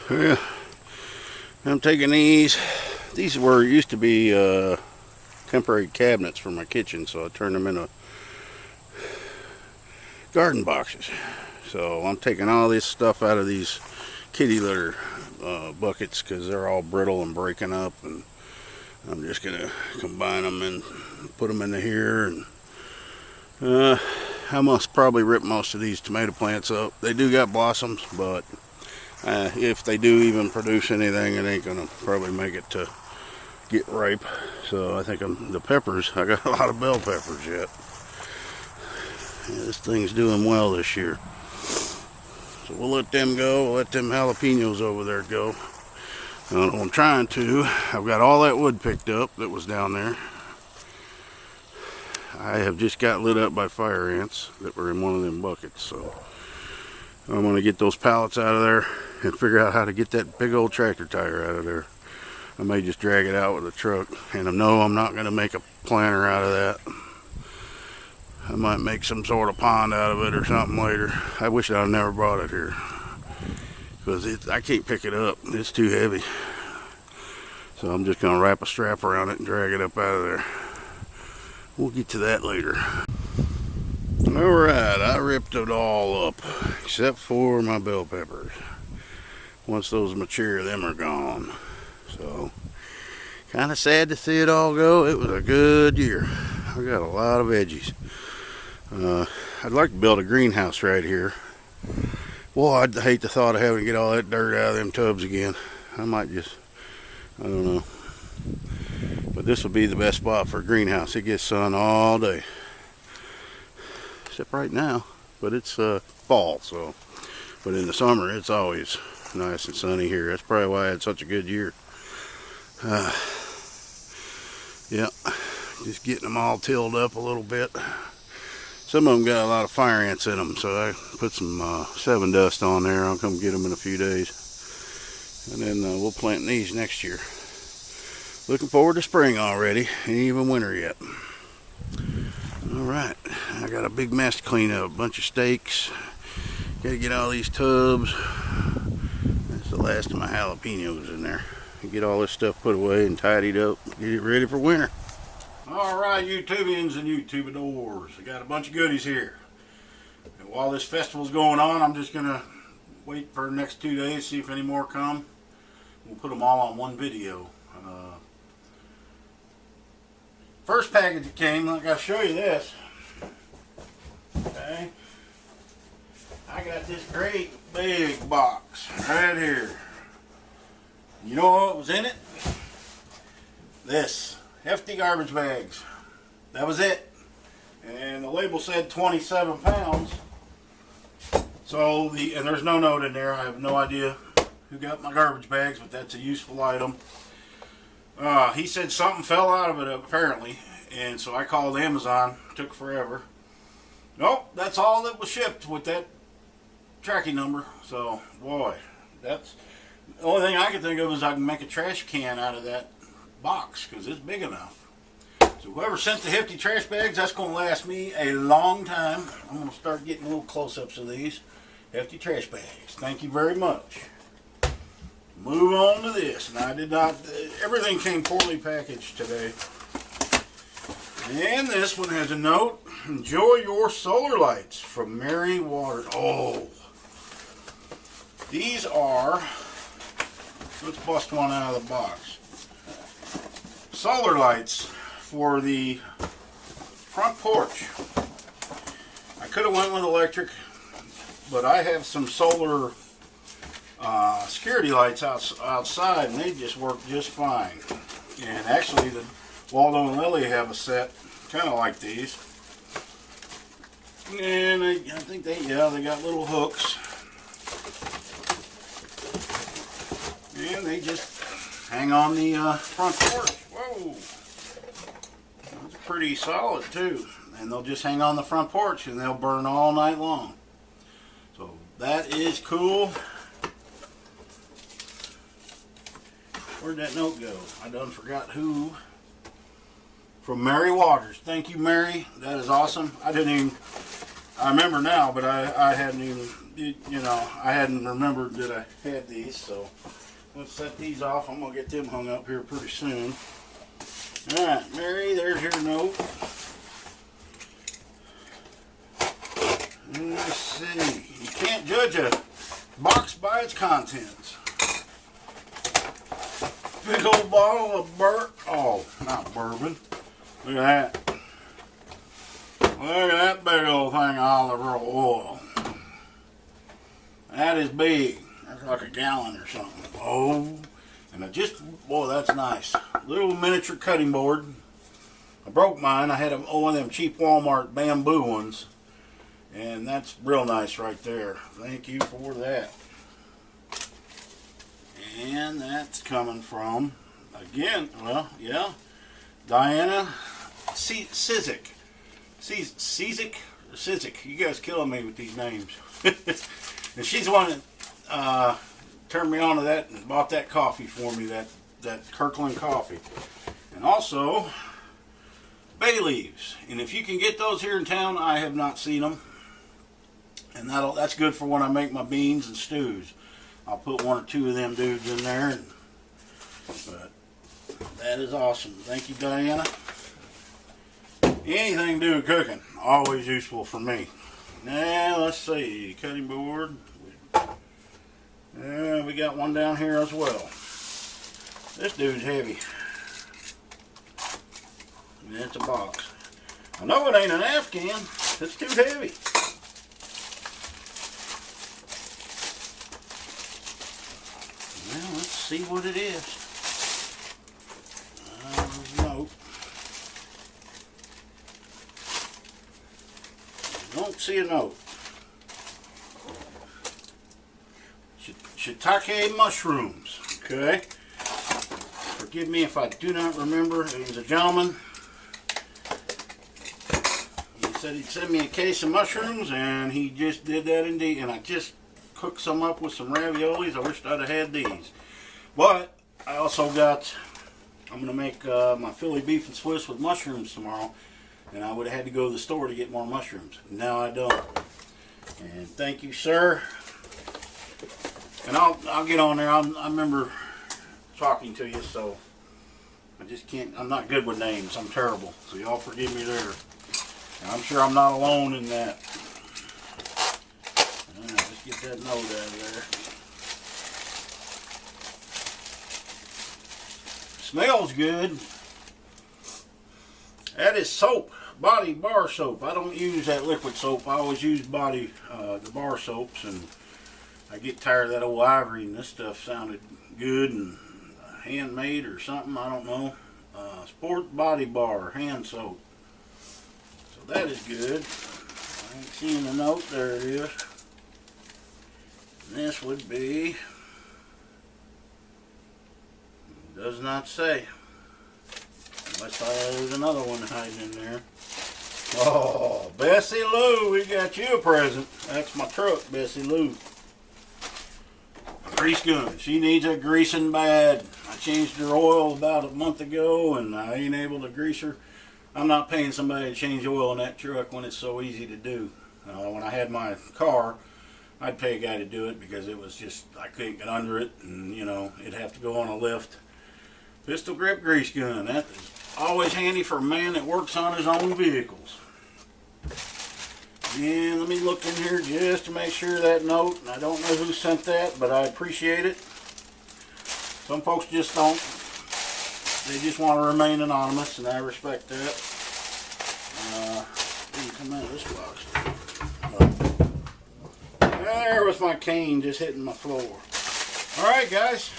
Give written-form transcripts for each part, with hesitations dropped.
Yeah, I'm taking these. These used to be temporary cabinets for my kitchen, so I turned them into garden boxes. So I'm taking all this stuff out of these kitty litter buckets because they're all brittle and breaking up, and I'm just gonna combine them and put them into here. And I must probably rip most of these tomato plants up. They do got blossoms, but if they do even produce anything, it ain't gonna probably make it to get ripe. So I think the peppers, I got a lot of bell peppers yet. Yeah, this thing's doing well this year. So we'll let them go. We'll let them jalapenos over there go. I'm trying to. I've got all that wood picked up that was down there. I have just got lit up by fire ants that were in one of them buckets. So I'm going to get those pallets out of there and figure out how to get that big old tractor tire out of there. I may just drag it out with a truck. And I know I'm not going to make a planter out of that. I might make some sort of pond out of it or something later. I wish I'd never brought it here, because I can't pick it up. It's too heavy. So I'm just going to wrap a strap around it and drag it up out of there. We'll get to that later. Alright, I ripped it all up, except for my bell peppers. Once those mature, them are gone. So, kind of sad to see it all go. It was a good year. I got a lot of veggies. I'd like to build a greenhouse right here. Boy, I'd hate the thought of having to get all that dirt out of them tubs again. I might just, I don't know. But this will be the best spot for a greenhouse. It gets sun all day. Except right now. But it's fall, so. But in the summer, it's always nice and sunny here. That's probably why I had such a good year. Yeah, just getting them all tilled up a little bit. Some of them got a lot of fire ants in them, so I put some 7 dust on there. I'll come get them in a few days. And then we'll plant these next year. Looking forward to spring already, ain't even winter yet. Alright, I got a big mess to clean up, a bunch of steaks. Gotta get all these tubs. That's the last of my jalapenos in there. Get all this stuff put away and tidied up, get it ready for winter. Alright, YouTubians and YouTubadors, I got a bunch of goodies here. And while this festival's going on, I'm just gonna wait for the next 2 days, see if any more come. We'll put them all on one video. First package that came, I gotta show you this. Okay. I got this great big box right here. You know what was in it? This. Hefty garbage bags. That was it. And the label said 27 pounds. So, and there's no note in there. I have no idea who got my garbage bags, but that's a useful item. He said something fell out of it apparently, and so I called Amazon. Took forever. Nope, that's all that was shipped with that tracking number. So, boy, that's the only thing I can think of is I can make a trash can out of that box because it's big enough. So whoever sent the Hefty trash bags, that's going to last me a long time. I'm going to start getting little close-ups of these Hefty trash bags. Thank you very much. Move on to this. And I did not, everything came poorly packaged today. And this one has a note. Enjoy your solar lights from Mary Waters. Oh. These are, let's bust one out of the box. Solar lights for the front porch. I could have went with electric, but I have some solar security lights outside, and they just work just fine. And actually, the Waldo and Lily have a set kind of like these, and I think they got little hooks, and they just hang on the front porch. Whoa, that's pretty solid too. And they'll just hang on the front porch, and they'll burn all night long. So that is cool. Where'd that note go? I done forgot who. From Mary Waters. Thank you, Mary. That is awesome. I I remember now, but I hadn't even, you know, I hadn't remembered that I had these. So let's set these off. I'm gonna get them hung up here pretty soon. All right, Mary, there's your note. Let's see. You can't judge a box by its contents. Big old bottle of not bourbon. Look at that. Look at that big old thing of olive oil. That is big. That's like a gallon or something. Oh, and boy, that's nice. Little miniature cutting board. I broke mine. I had one of them cheap Walmart bamboo ones. And that's real nice right there. Thank you for that. And that's coming from, again, well, yeah, Diana Sizik. Sizik. You guys killing me with these names. And she's the one that turned me on to that and bought that coffee for me, that Kirkland coffee. And also, bay leaves. And if you can get those here in town, I have not seen them. And that's good for when I make my beans and stews. I'll put one or two of them dudes in there. But that is awesome. Thank you, Diana. Anything to do with cooking, always useful for me. Now, let's see. Cutting board. We got one down here as well. This dude's heavy. And it's a box. I know it ain't an Afghan. It's too heavy. Well, let's see what it is. Nope. Don't see a note. Shiitake mushrooms. Okay. Forgive me if I do not remember. It was a gentleman. He said he'd send me a case of mushrooms, and he just did that indeed. And I just cooked some up with some raviolis. I wished I'd have had these. But I also got, I'm going to make my Philly beef and Swiss with mushrooms tomorrow. And I would have had to go to the store to get more mushrooms. Now I don't. And thank you, sir. And I'll get on there. I remember talking to you, so I just can't. I'm not good with names. I'm terrible. So y'all forgive me there. And I'm sure I'm not alone in that. Just get that note out of there. Smells good. That is soap. Body bar soap. I don't use that liquid soap. I always use the bar soaps, and I get tired of that old ivory, and this stuff sounded good and handmade or something. I don't know. Sport Body Bar hand soap. So that is good. I ain't seeing the note. There it is. And this would be, does not say. Unless there's another one hiding in there. Oh, Bessie Lou, we got you a present. That's my truck, Bessie Lou. A grease gun. She needs a greasing bad. I changed her oil about a month ago, and I ain't able to grease her. I'm not paying somebody to change oil in that truck when it's so easy to do. When I had my car, I'd pay a guy to do it because it was just, I couldn't get under it, and you know, it'd have to go on a lift. Pistol grip grease gun. That is always handy for a man that works on his own vehicles. And let me look in here just to make sure that note. I don't know who sent that, but I appreciate it. Some folks just don't. They just want to remain anonymous, and I respect that. Didn't come out of this box. There was my cane just hitting my floor. Alright guys.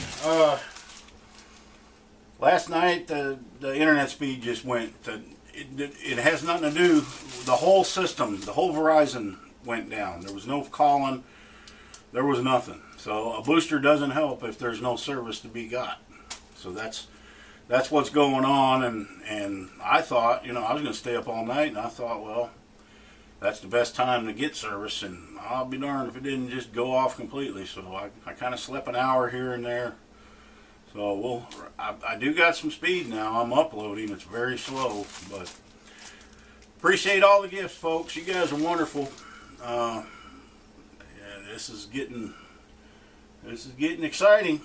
Last night the internet speed just went. It has nothing to do. The whole system, the whole Verizon went down. There was no calling. There was nothing. So a booster doesn't help if there's no service to be got. So that's what's going on. And I thought, you know, I was going to stay up all night, and I thought, well, that's the best time to get service, and I'll be darned if it didn't just go off completely. So I kind of slept an hour here and there. So I do got some speed now. I'm uploading. It's very slow, but appreciate all the gifts, folks. You guys are wonderful. Yeah, this is getting exciting,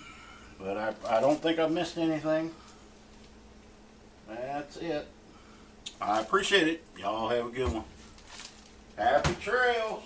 but I don't think I've missed anything. That's it. I appreciate it. Y'all have a good one. Happy trails.